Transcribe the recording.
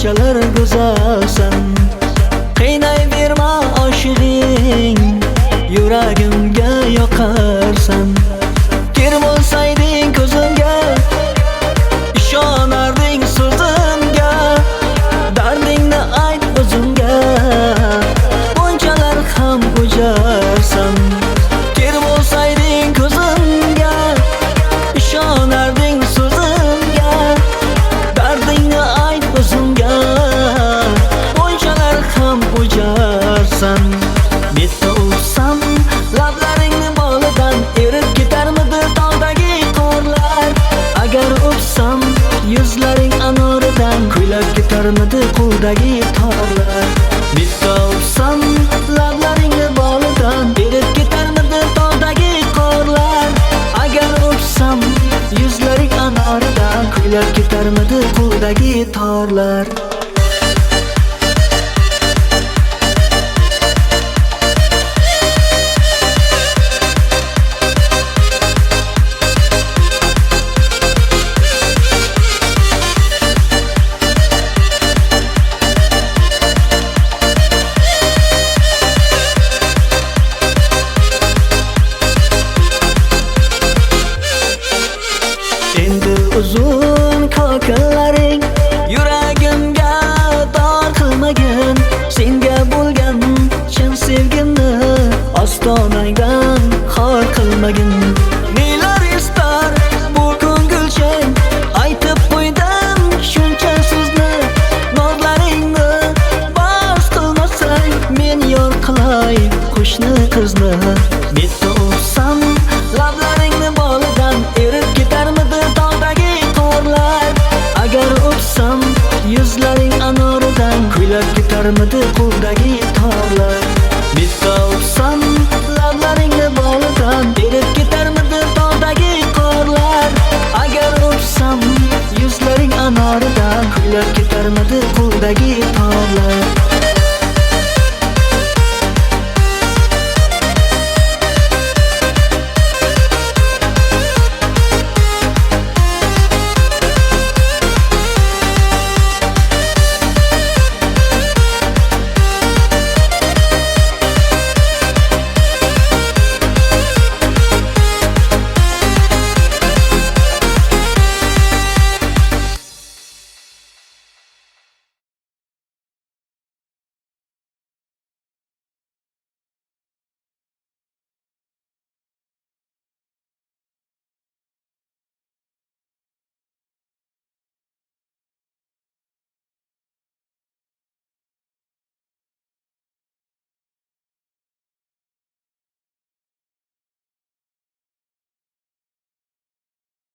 qanchalar go'zalsan. Qiynayverma oshig'ing, yuragimga yoqarsan. Ker bo'lsayding ko'zimga, ishonarding so'zimga. Dardingni ayt o'zimga, bunchalar ham o'jarsan. Ker bo'lsayding ko'zimga, ishonarding so'zimga. Dardingni ayt o'zimga, bunchalar ham o'jarsan. Bitta o'psam lablaringni bolidan erib ketarmidi tog'dagi qorlar. Agar o'psam yuzlaring anoridan kuylab ketarmidi qo'ldagi torlar. Bitta o'psam lablaringni bolidan erib ketarmidi tog'dagi qorlar. Agar o'psam yuzlaring anoridan kuylab ketarmidi qo'ldagi torlar. Endi uzun ko'killaring yuragimga dor qilmagin. Senga bo'lgan chin sevgimni ostonangdan xor qilmagin. Nelar istar bu ko'ngilchang, aytib qo'ydim shuncha so'zni. Nozlaringni bas qilmasang, men yor qilay qo'shni qizni. Bitta o'psam lablaringni bolidan erib ketarmidi tog'dagi qorlar. Agar o'psam yuzlaring anoridan kuylab ketarmidi qo'ldagi torlar. Bitta o'psam lablaringni bolidan erib ketarmidi tog'dagi qorlar. Agar o'psam yuzlaring anoridan kuylab ketarmidi qo'ldagi torlar.